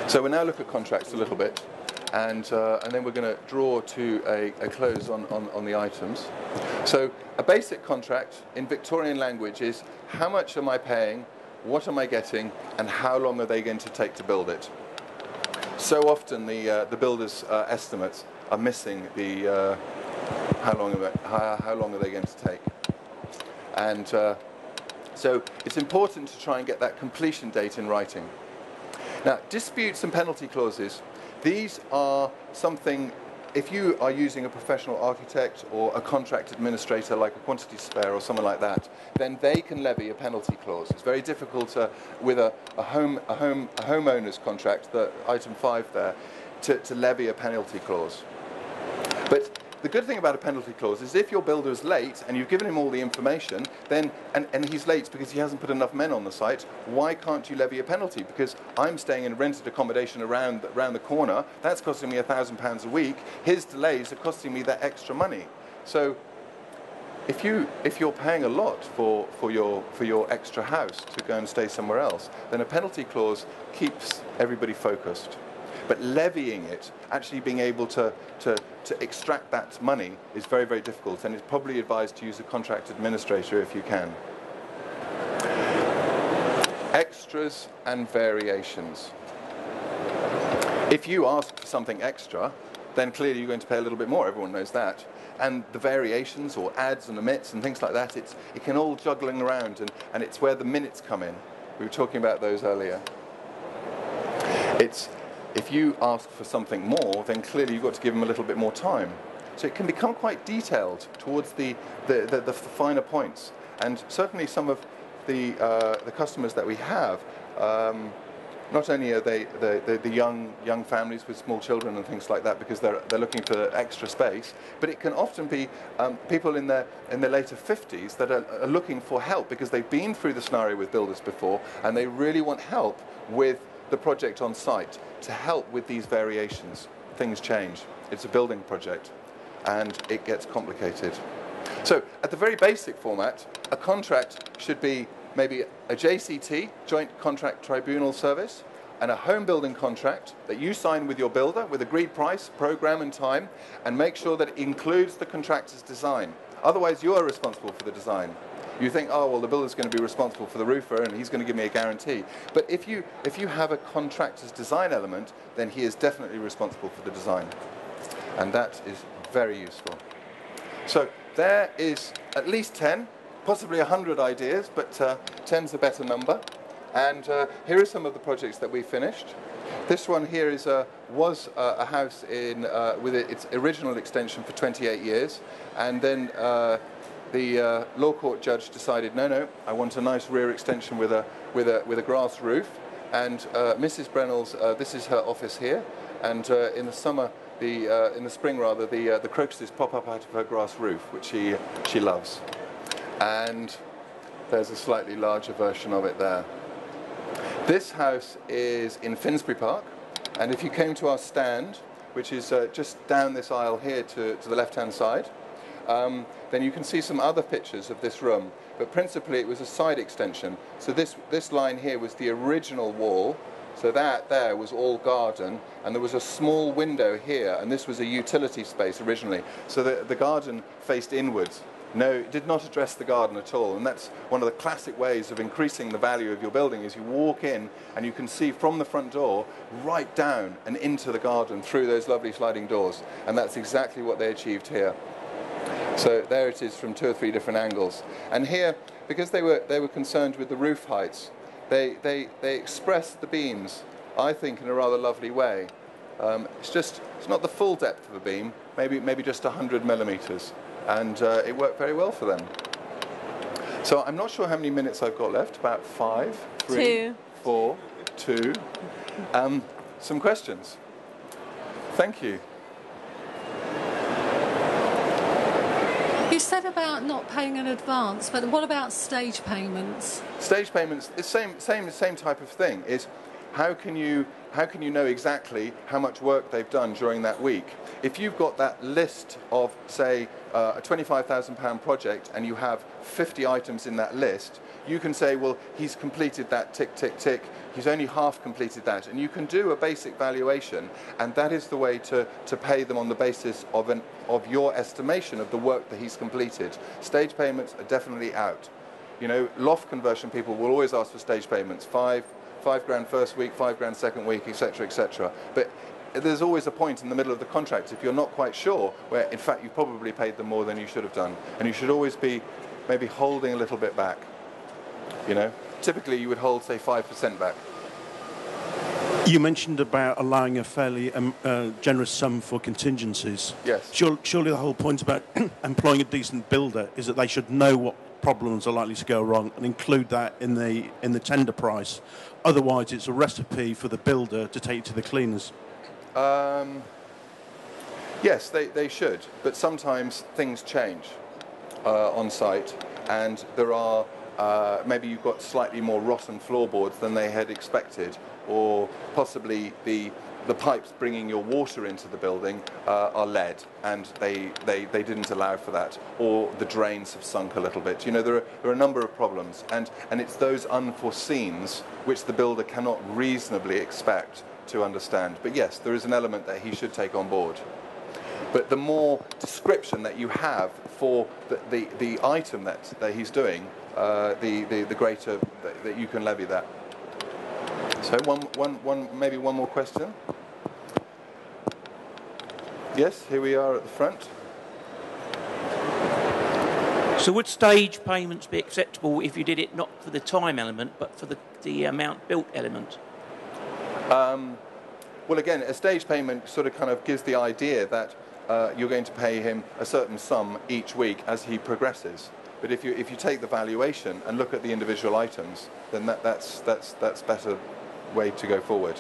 So we'll now look at contracts a little bit, and then we're going to draw to a close on the items. So a basic contract in Victorian language is how much am I paying, what am I getting, and how long are they going to take to build it. So often the builders' estimates are missing the how long are they going to take. And so it's important to try and get that completion date in writing. Now, disputes and penalty clauses, these are something, if you are using a professional architect or a contract administrator like a quantity surveyor or someone like that, then they can levy a penalty clause. It's very difficult with a homeowner's contract, the item 5 there, to levy a penalty clause. But the good thing about a penalty clause is if your builder is late and you've given him all the information, then and he's late because he hasn't put enough men on the site, why can't you levy a penalty? Because I'm staying in rented accommodation around the corner, that's costing me £1,000 a week, his delays are costing me that extra money. So if you're paying a lot for your extra house to go and stay somewhere else, then a penalty clause keeps everybody focused. But levying it, actually being able to extract that money, is very, very difficult, and it's probably advised to use a contract administrator if you can. Extras and variations. If you ask for something extra, then clearly you're going to pay a little bit more, everyone knows that. And the variations, or adds and omits and things like that, it can all juggling around, and it's where the minutes come in. We were talking about those earlier. If you ask for something more, then clearly you've got to give them a little bit more time. So it can become quite detailed towards the finer points. And certainly some of the customers that we have, not only are they the young families with small children and things like that, because they're looking for extra space, but it can often be people in their later 50s that are looking for help because they've been through the scenario with builders before, and they really want help with the project on site to help with these variations. Things change. It's a building project and it gets complicated. So at the very basic format, a contract should be maybe a JCT, Joint Contract Tribunal Service, and a home building contract that you sign with your builder with agreed price, program and time, and make sure that it includes the contractor's design. Otherwise you are responsible for the design. You think, oh, well, the builder's going to be responsible for the roofer and he's going to give me a guarantee. But if you have a contractor's design element, then he is definitely responsible for the design. And that is very useful. So there is at least 10, possibly 100 ideas, but 10's a better number. And here are some of the projects that we finished. This one here was a house with its original extension for 28 years. And then the law court judge decided, no, I want a nice rear extension with a grass roof. And Mrs. Brennell's, this is her office here. And in the summer, in the spring rather, the crocuses pop up out of her grass roof, which she loves. And there's a slightly larger version of it there. This house is in Finsbury Park, and if you came to our stand, which is just down this aisle here to the left-hand side, then you can see some other pictures of this room, but principally it was a side extension. So this line here was the original wall, so that there was all garden, and there was a small window here, and this was a utility space originally. So the garden faced inwards. No, it did not address the garden at all, and that's one of the classic ways of increasing the value of your building, is you walk in and you can see from the front door right down and into the garden through those lovely sliding doors, and that's exactly what they achieved here. So there it is from 2 or 3 different angles. And here, because they were concerned with the roof heights, they expressed the beams, I think, in a rather lovely way. It's not the full depth of a beam, maybe just 100 millimeters. And it worked very well for them. So I'm not sure how many minutes I've got left, about 5, 3, 2. 4, 2. Some questions? Thank you. You said about not paying in advance, but what about stage payments? Stage payments, the same type of thing, is how can you how can you know exactly how much work they've done during that week? If you've got that list of, say, a £25,000 project and you have 50 items in that list, you can say, well, he's completed that, tick, tick, tick. He's only half completed that. And you can do a basic valuation, and that is the way to pay them on the basis of your estimation of the work that he's completed. Stage payments are definitely out. You know, loft conversion people will always ask for stage payments, five grand first week, 5 grand second week, etc., etc. But there's always a point in the middle of the contract, if you're not quite sure, where in fact you probably paid them more than you should have done, and you should always be maybe holding a little bit back. You know, typically you would hold, say, 5% back. You mentioned about allowing a fairly generous sum for contingencies. Yes. Surely the whole point about employing a decent builder is that they should know what problems are likely to go wrong and include that in the tender price. Otherwise, it's a recipe for the builder to take to the cleaners. Yes, they should, but sometimes things change on site, and there are maybe you've got slightly more rotten floorboards than they had expected, or possibly the pipes bringing your water into the building are lead, and they didn't allow for that, or the drains have sunk a little bit. You know, there are a number of problems, and it's those unforeseens which the builder cannot reasonably expect to understand. But yes, there is an element that he should take on board. But the more description that you have for the item that he's doing, the greater that you can levy that. So maybe one more question. Yes, here we are at the front. So would stage payments be acceptable if you did it not for the time element, but for the amount built element? Well, again, a stage payment sort of kind of gives the idea that you're going to pay him a certain sum each week as he progresses. But if you take the valuation and look at the individual items, then that's better way to go forward.